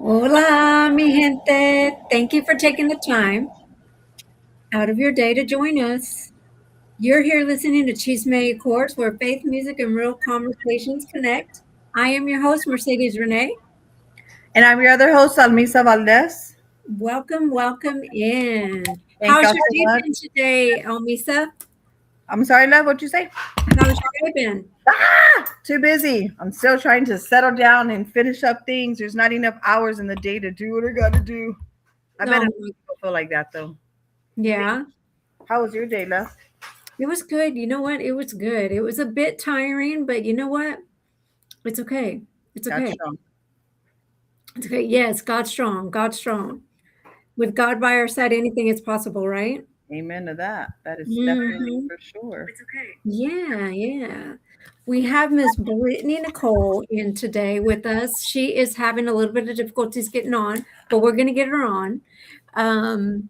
Hola, mi gente. Thank you for taking the time out of your day to join us. You're here listening to Chisme y Chords, where faith, music, and real conversations connect. I am your host, Mercedes Renee. And I'm your other host, Almisa Valdez. Welcome in. Thank How's y'all your so day much. been today, Almisa? I'm sorry, love, what'd you say? How's your day been? Too busy. I'm still trying to settle down and finish up things. There's not enough hours in the day to do what I gotta do. I bet No, enough people feel like that though. yeah, How was your day, love? it was good. You know what? It was good. It was a bit tiring, but you know what? It's okay. It's Got okay. strong. It's okay. Yes, God's strong. God's strong. With God by our side, anything is possible, right? Amen to that. That is definitely Hmm. for sure. Yeah, yeah. We have Miss Brittany Nicole in today with us. She is having a little bit of difficulties getting on, but we're going to get her on. Um,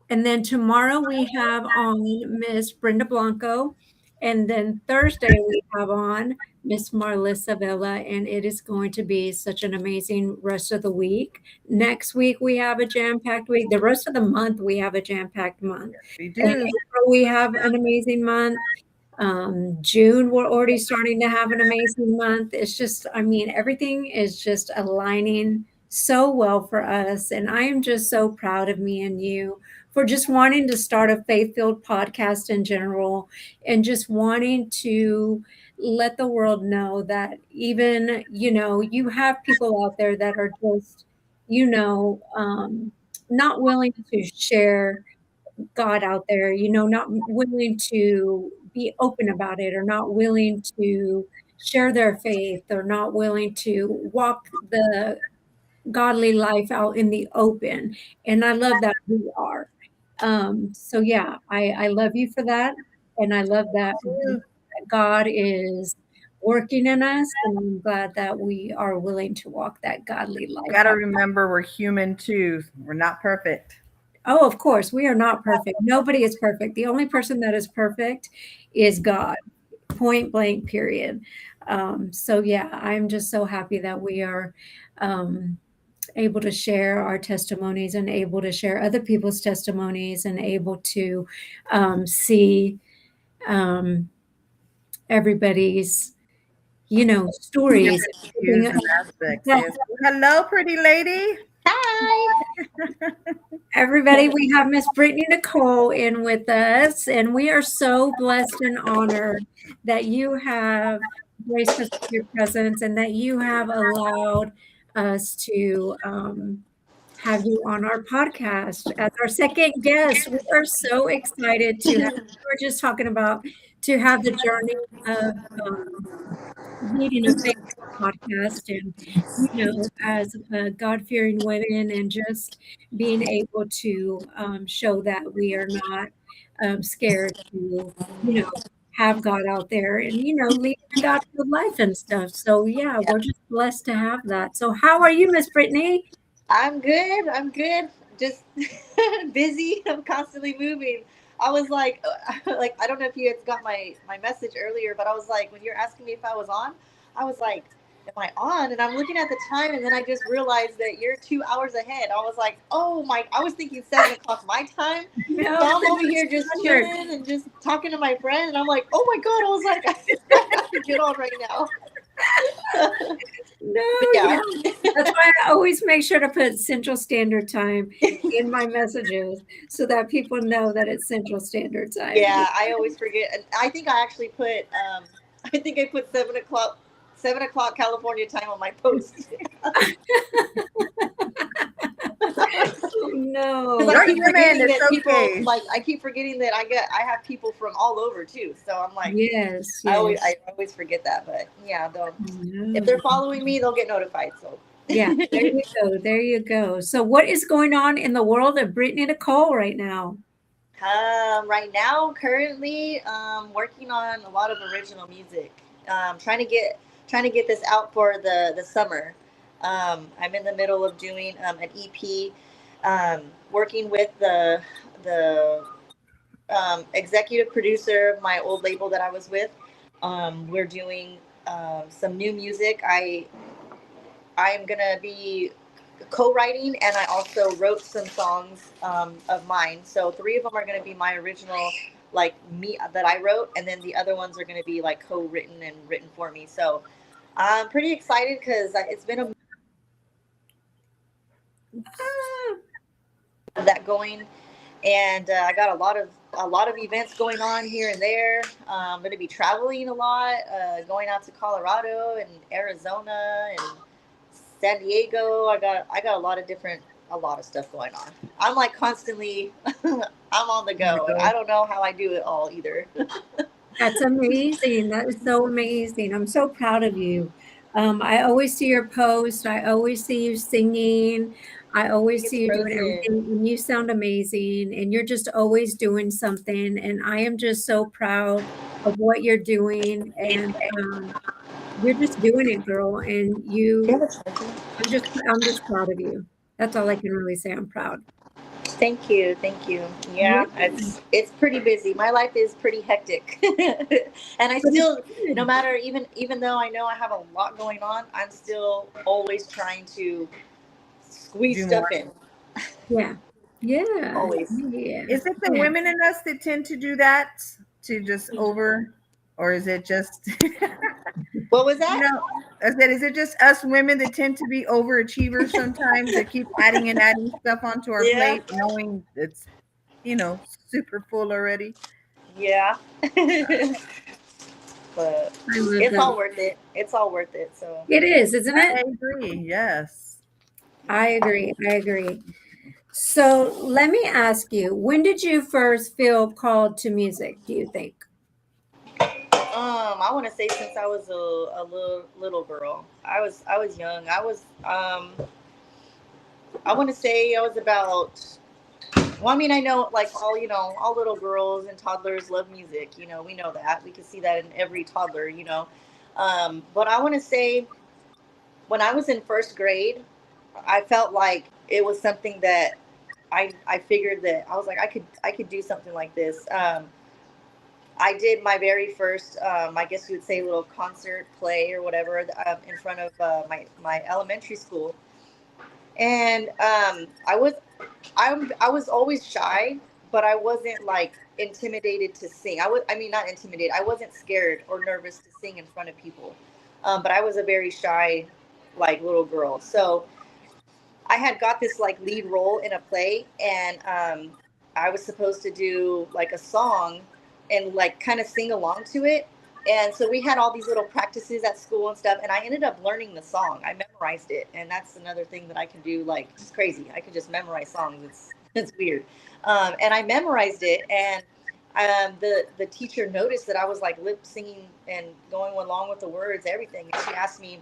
and then tomorrow we have on Miss Brenda Blanco. And then Thursday we have on Miss Marlissa Villa. And it is going to be such an amazing rest of the week. Next week we have a jam-packed week. The rest of the month we have a jam-packed month. We And do. April we have an amazing month. June, we're already starting to have an amazing month. It's just, I mean, everything is just aligning so well for us. And I am just so proud of me and you for just wanting to start a faith filled podcast in general and just wanting to let the world know that even, you have people out there that are just, not willing to share God out there, not willing to be open about it or not willing to share their faith or not willing to walk the godly life out in the open. And I love that we are. So yeah, I love you for that. And I love that God is working in us. And I'm glad that we are willing to walk that godly life Gotta out. remember we're human too. We're not perfect. Oh, of course, we are not perfect. Nobody is perfect. The only person that is perfect is God, point blank, period. So, yeah, I'm just so happy that we are able to share our testimonies and able to share other people's testimonies and able to see um, everybody's, stories. Different views and aspects. Yeah, Yes. Hello, pretty lady. Hi. everybody, we have Miss Brittany Nicole in with us, and we are so blessed and honored that you have graced us with your presence and that you have allowed us to have you on our podcast as our second guest. We are so excited to have, we were just talking about to have the journey of leading a faith podcast and as God-fearing women and just being able to show that we are not scared to have God out there and lead a God-filled life and stuff. So yeah, Yeah, we're just blessed to have that. So how are you, Miss Brittany? I'm good. I'm good. Just busy. I'm constantly moving. I was like, like I don't know if you had got my message earlier, but I was like, when you're asking me if I was on, I was like, am I on? And I'm looking at the time, and then I just realized that you're 2 hours ahead. I was like, oh my! I was thinking 7 o'clock my time, No, so I'm over here just standard. chilling and just talking to my friend, and I'm like, oh my god! I was like, I have to get on right now. No, But yeah. yeah. That's why I always make sure to put Central Standard Time in my messages so that people know that it's Central Standard Time. Yeah, I always forget. And I think I actually put I think I put 7 o'clock California time on my post. Oh, Because no. I You're keep human. forgetting It's that people okay. like I keep forgetting that I have people from all over too. So I'm like Yes, I yes. always forget that. But yeah, they'll if No. they're following me, they'll get notified. So Yeah, there you go. There you go. So what is going on in the world of Brittany Nicole right now? right now, currently, working on a lot of original music. Trying to get this out for the summer. I'm in the middle of doing an EP, working with the executive producer of my old label that I was with. We're doing some new music. I am gonna be co-writing, and I also wrote some songs of mine. So 3 of them are going to be my original, like me that I wrote, and then the other ones are going to be like co-written and written for me. So I'm pretty excited because it's been that going, and I got a lot of events going on here and there. I'm going to be traveling a lot, going out to Colorado and Arizona and San Diego. I got a lot of stuff going on. I'm like constantly I'm on the go, and I don't know how I do it all either. That's amazing. That is so amazing. I'm so proud of you. I always see your posts. I always see you singing. I always It's see you doing frozen. everything, and you sound amazing. And you're just always doing something. And I am just so proud of what you're doing. And you're just doing it, girl. And I'm just proud of you. That's all I can really say. I'm proud. Thank you, thank you. Yeah, Yeah, it's pretty busy. My life is pretty hectic, and I but it's still, no good. matter even though I know I have a lot going on, I'm still always trying to squeeze Do stuff more. in. Yeah. Yeah. Always. Yeah. Is it the Yeah. women in us that tend to do that? To just over, or is it just What was that? I said, is it just us women that tend to be overachievers sometimes that keep adding and adding stuff onto our Yeah, plate, knowing it's, super full already? yeah. But I love it's that. all worth it. It's all worth it. So It is, isn't I it? agree. Yes. I agree. I agree. So let me ask you, when did you first feel called to music, do you think? I want to say since I was a little girl. I was young. I want to say I was about. Well, I mean, I know like all all little girls and toddlers love music. We know that. We can see that in every toddler. But I want to say when I was in first grade, I felt like it was something that I figured that I was like I could do something like this. I did my very first, I guess you would say, little concert play or whatever, in front of my elementary school, and I was always shy, but I wasn't like intimidated to sing. I mean, not intimidated. I wasn't scared or nervous to sing in front of people, but I was a very shy, like little girl. So I had got this like lead role in a play, and I was supposed to do like a song and like kind of sing along to it. And so we had all these little practices at school and stuff, and I ended up learning the song. I memorized it, and that's another thing that I can do. Like it's crazy. I can just memorize songs. It's weird, and I memorized it, and the teacher noticed that I was like lip singing and going along with the words, everything. And she asked me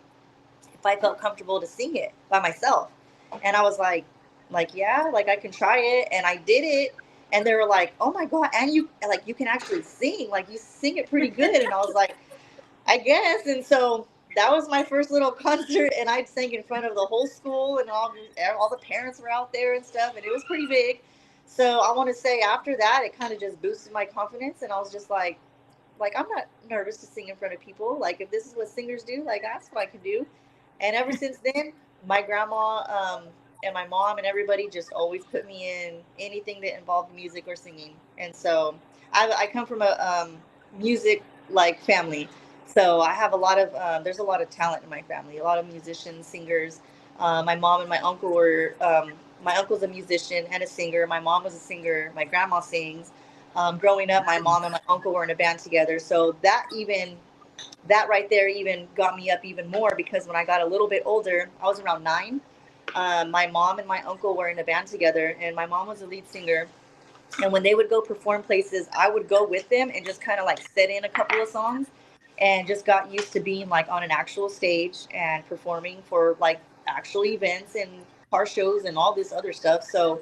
if I felt comfortable to sing it by myself. And I was like, yeah, like I can try it. And I did it. And they were like, oh my God. And you can actually sing, like you sing it pretty good. And I was like, I guess. And so that was my first little concert. And I sang in front of the whole school, and all the parents were out there and stuff. And it was pretty big. So I want to say after that, it kind of just boosted my confidence. And I was just like I'm not nervous to sing in front of people. Like if this is what singers do, like that's what I can do. And ever since then, my grandma and my mom and everybody just always put me in anything that involved music or singing. And so I come from a music like family, so I have a lot of there's a lot of talent in my family. A lot of musicians, singers. My mom and my uncle were. My uncle's a musician and a singer. My mom was a singer. My grandma sings. Growing up, my mom and my uncle were in a band together. So that right there even got me up even more, because when I got a little bit older, I was around 9. My mom and my uncle were in a band together, and my mom was a lead singer. And when they would go perform places, I would go with them and just kind of like set in a couple of songs, and just got used to being like on an actual stage and performing for like actual events and car shows and all this other stuff. So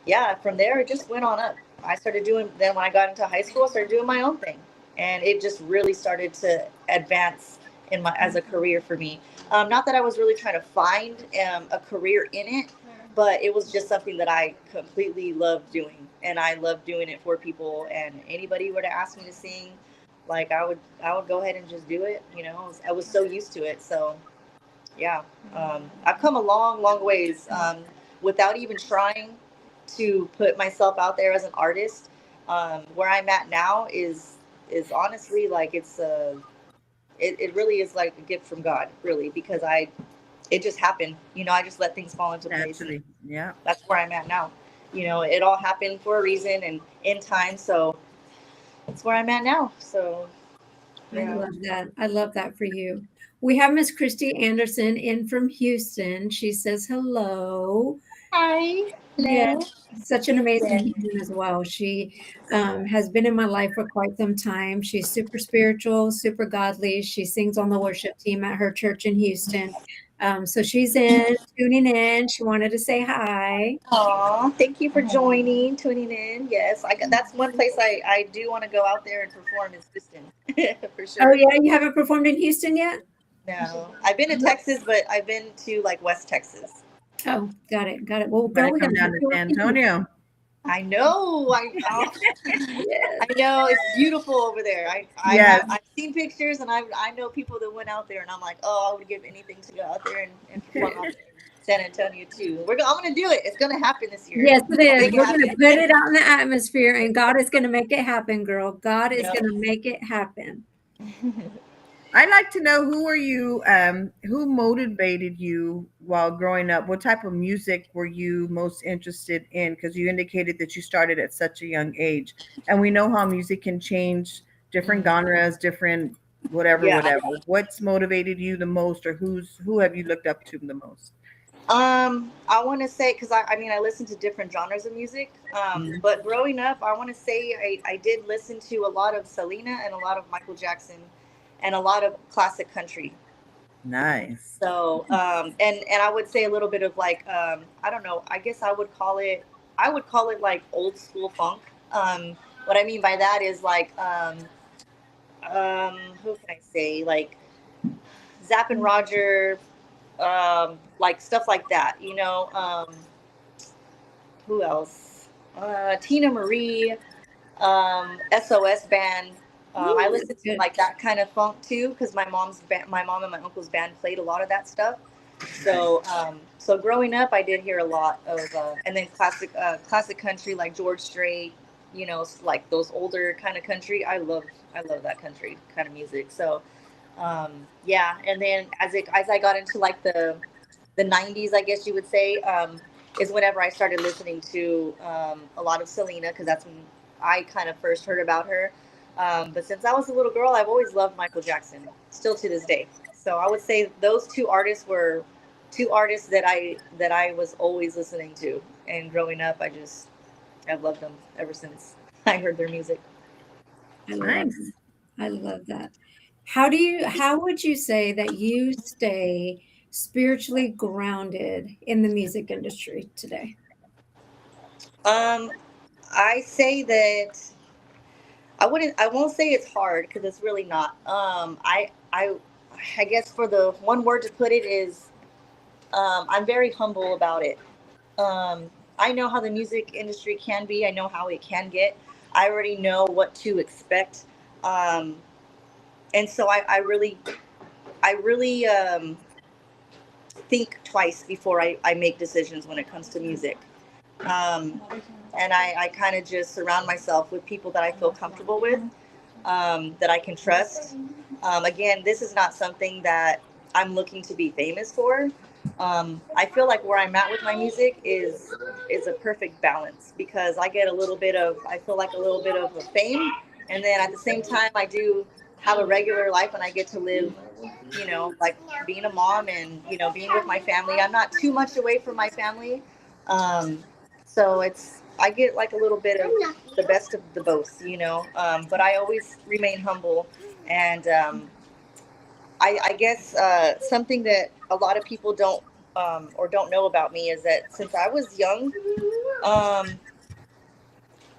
yeah, from there it just went on up. I started doing, then when I got into high school, I started doing my own thing, and it just really started to advance in my as a career for me. Not that I was really trying to find a career in it, but it was just something that I completely loved doing, and I loved doing it for people. And anybody were to ask me to sing, like I would go ahead and just do it. I was so used to it. So Yeah. I've come a long, long ways without even trying to put myself out there as an artist. Where I'm at now is honestly like it really is like a gift from God, really, because it just happened. I just let things fall into place, and Naturally. Yeah. that's where I'm at now. It all happened for a reason and in time, so that's where I'm at now. So I yeah. love that. I love that for you. We have Miss Christy Anderson in from Houston. She says hello. Hi. Yes, Hello. such an amazing human as well. She has been in my life for quite some time. She's super spiritual, super godly. She sings on the worship team at her church in Houston. So she's tuning in. She wanted to say hi. Aw, thank you for tuning in. Yes, that's one place I do want to go out there and perform is Houston, for Oh, sure. yeah, you haven't performed in Houston yet? No, I've been to Texas, but I've been to like West Texas. Oh, got it. Got it. Well, girl, Gotta we got come to down get to you San on here. Antonio. I know. Yes. I know it's beautiful over there. Yes. I've seen pictures and I know people that went out there and I'm like, oh, I would give anything to go out there and perform out there in San Antonio too. I'm gonna do it. It's gonna happen this year. Yes, it I'll is. make it We're going to happen. put it out in the atmosphere, and God is going to make it happen, girl. God is Yep. going to make it happen. I'd like to know who motivated you while growing up? What type of music were you most interested in? Because you indicated that you started at such a young age. And we know how music can change different genres, different whatever, Yeah. whatever. What's motivated you the most, or who have you looked up to the most? I want to say because I mean I listen to different genres of music. Mhm. But growing up, I want to say I did listen to a lot of Selena and a lot of Michael Jackson, and a lot of classic country. Nice. So and I would say a little bit of like I don't know. I guess I would call it like old school funk. What I mean by that is like who can I say like Zapp and Roger, like stuff like that. Who else? Tina Marie, SOS band. I Ooh, listened to good. like that kind of funk too because my mom and my uncle's band played a lot of that stuff. So growing up, I did hear a lot of, and then classic country like George Strait, like those older kind of country. I love that country kind of music. So, yeah. And then as I got into like the 90s, I guess you would say, is whenever I started listening to a lot of Selena because that's when I kind of first heard about her. But since I was a little girl, I've always loved Michael Jackson, still to this day. So I would say those two artists were two artists that I was always listening to. And growing up, I've loved them ever since I heard their music. I love Nice. it. I love that. How would you say that you stay spiritually grounded in the music industry today? Um, I say that I won't say it's hard because it's really not. I guess for the one word to put it is I'm very humble about it. I know how the music industry can be. I know how it can get. I already know what to expect. Um, and so I really think twice before I make decisions when it comes to music. Um, and I kind of just surround myself with people that I feel comfortable with, that I can trust. Again, this is not something that I'm looking to be famous for. I feel like where I'm at with my music is a perfect balance because I get I feel like a little bit of a fame, and then at the same time I do have a regular life and I get to live, like being a mom and being with my family. I'm not too much away from my family, um, so I get like a little bit of the best of the both. But I always remain humble, and I guess something that a lot of people don't or don't know about me is that since I was young, um,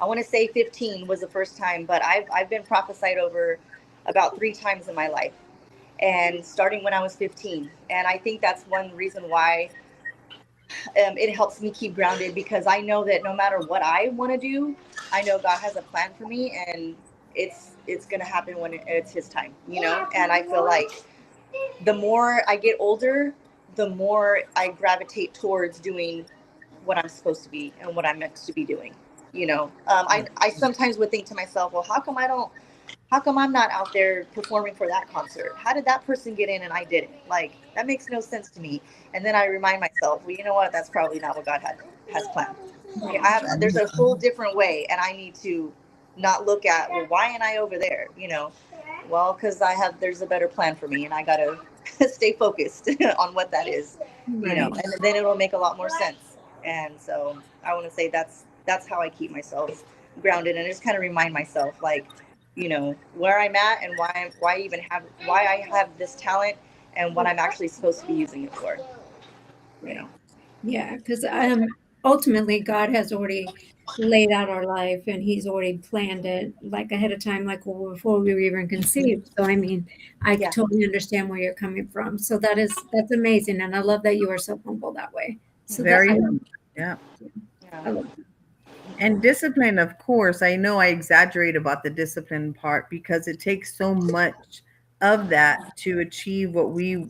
I want to say 15 was the first time, but I've been prophesied over about 3 times in my life, and starting when I was 15, and I think that's one reason why it helps me keep grounded because I know that no matter what I want to do, I know God has a plan for me, and it's gonna happen when it's His time. And I feel like the more I get older, the more I gravitate towards doing what I'm supposed to be and what I'm meant to be doing. I sometimes would think to myself, well, how come I'm not out there performing for that concert? How did that person get in and I didn't? Like, that makes no sense to me. And then I remind myself, well, you know what? That's probably not what God has planned. Okay, there's a whole different way, and I need to not look at, well, why am I over there? Well, because there's a better plan for me, and I gotta stay focused on what that is. Right. And then it'll make a lot more sense. And so I want to say that's how I keep myself grounded, and just kind of remind myself, like, where I'm at and why I have this talent and what I'm actually supposed to be using it for. Yeah, because ultimately God has already laid out our life, and He's already planned it like ahead of time, like before we were even conceived. So I mean, I totally understand where you're coming from. So that's amazing, and I love that you are so humble that way. So Very humble. Yeah. I love that. And discipline, of course. I know I exaggerate about the discipline part because it takes so much of that to achieve what we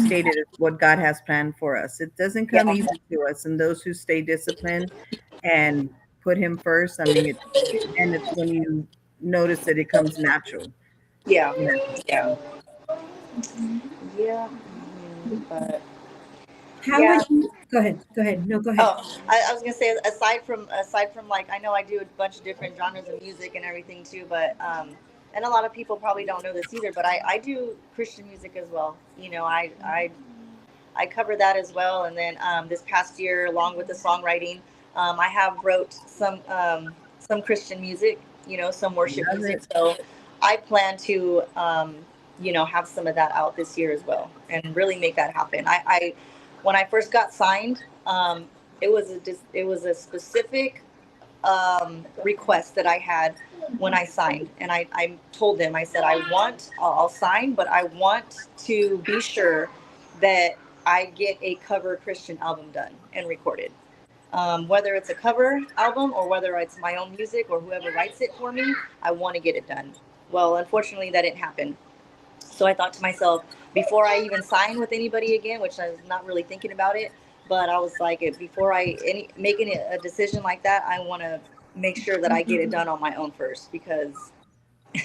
stated is what God has planned for us. It doesn't come easy to us, and those who stay disciplined and put Him first, I mean, it's when you notice that it comes natural. Yeah. But how would you go ahead? No, go ahead. Oh, I was gonna say, aside from like, I know I do a bunch of different genres of music and everything too, but and a lot of people probably don't know this either, but I do Christian music as well. I cover that as well. And then this past year, along with the songwriting, I have wrote some Christian music, some worship music. So I plan to have some of that out this year as well, and really make that happen. I when I first got signed, it was a specific request that I had when I signed, and I told them, I said, I'll sign, but I want to be sure that I get a cover Christian album done and recorded. Whether it's a cover album or whether it's my own music or whoever writes it for me, I want to get it done. Well, unfortunately, that didn't happen. So I thought to myself, before I even sign with anybody again, which I was not really thinking about it, but I was like, before making a decision like that, I want to make sure that I get it done on my own first, because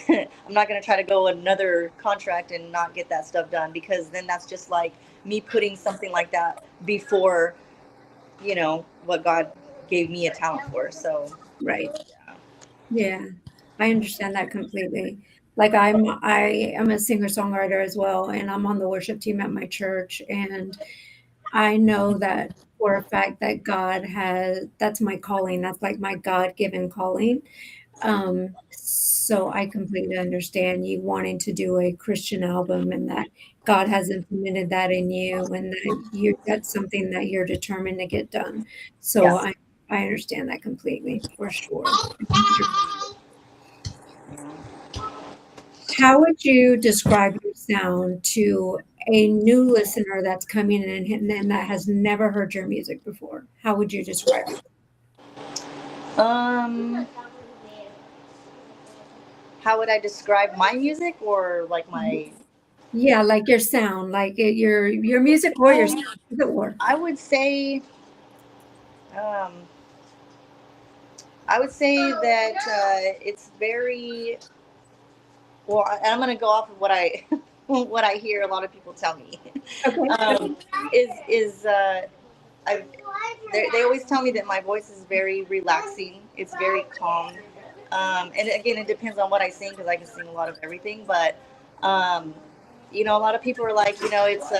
I'm not going to try to go another contract and not get that stuff done, because then that's just like me putting something like that before, what God gave me a talent for. So, right. Yeah, I understand that completely. Like I am a singer-songwriter as well, and I'm on the worship team at my church, and I know that for a fact that that's my calling. That's like my God-given calling. So I completely understand you wanting to do a Christian album, and that God has implemented that in you, and that that's something that you're determined to get done. So I understand that completely, for sure. How would you describe your sound to a new listener that's coming in and that has never heard your music before? How would you describe it? How would I describe my music, or like my? Yeah, like your sound, like your music or your sound, or. I would say, that it's very well. I'm going to go off of what I what I hear a lot of people tell me. Okay. They always tell me that my voice is very relaxing. It's very calm. And again, it depends on what I sing, because I can sing a lot of everything. But a lot of people are like, it's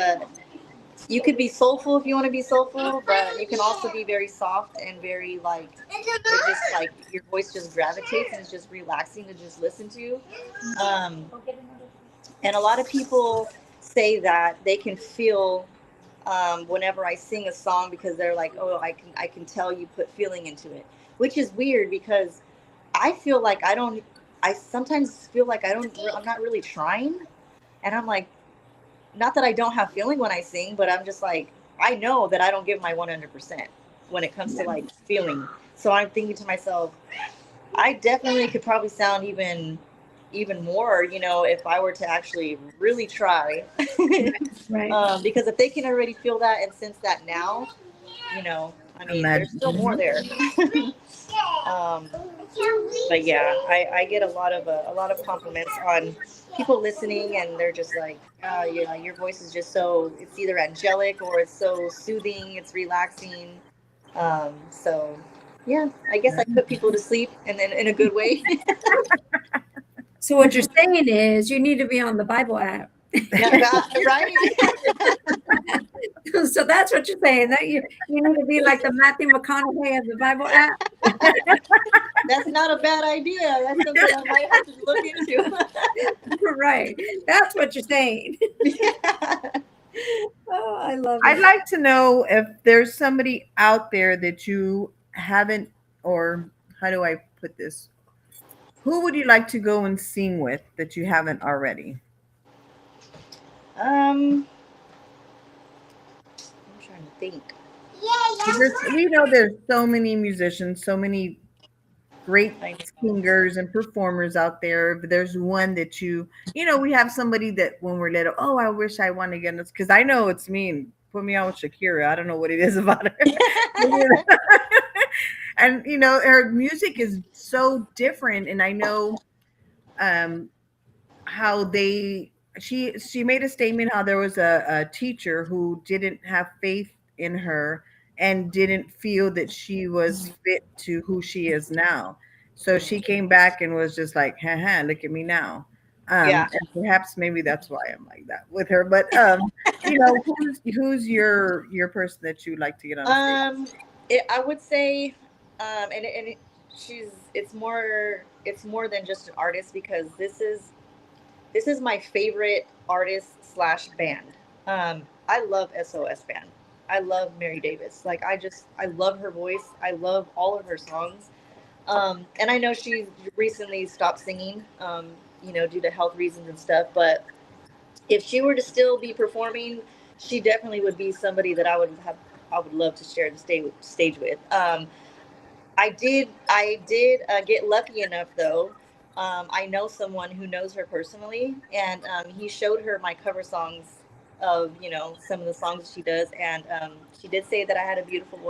you could be soulful if you want to be soulful, but you can also be very soft and very like, it just like your voice just gravitates and it's just relaxing to just listen to. And a lot of people say that they can feel whenever I sing a song, because they're like, oh, I can tell you put feeling into it, which is weird, because I feel like I sometimes feel like I'm not really trying. And I'm like, not that I don't have feeling when I sing, but I'm just like, I know that I don't give my 100% when it comes to like feeling. So I'm thinking to myself, I definitely could probably sound even even more, you know, if I were to actually really try. Right. Because if they can already feel that and sense that now, you know, I mean, there's Imagine. still more there. um, but yeah, I get a lot of compliments on people listening, and they're just like, oh, you know, your voice is just so, it's either angelic or it's so soothing, it's relaxing. So yeah, I guess I put people to sleep, and then in a good way. So what you're saying is you need to be on the Bible app. Right? So that's what you're saying, that you need to be like the Matthew McConaughey of the Bible app. That's not a bad idea. That's something I might have to look into. Right. That's what you're saying. Yeah. Oh, I love I'd it. like to know if there's somebody out there that you haven't, or how do I put this? Who would you like to go and sing with that you haven't already? I'm trying to think. We know there's so many musicians, so many great I know. singers and performers out there. But there's one that we have somebody that when we're little, oh, I wish I want to get this because I know it's me. And put me on with Shakira. I don't know what it is about her. And her music is so different. And I know um, how she made a statement how there was a teacher who didn't have faith in her and didn't feel that she was fit to who she is now. So she came back and was just like, haha, look at me now. Yeah. And perhaps maybe that's why I'm like that with her. But who's your person that you like to get on the stage? I would say, she's, it's more than just an artist, because this is my favorite artist slash band. I love SOS Band. I love Mary Davis. Like, I love her voice. I love all of her songs. And I know she recently stopped singing, you know, due to health reasons and stuff. But if she were to still be performing, she definitely would be somebody that I would love to share the stage with. I did get lucky enough though. I know someone who knows her personally, and he showed her my cover songs of, you know, some of the songs she does, and she did say that I had a beautiful voice.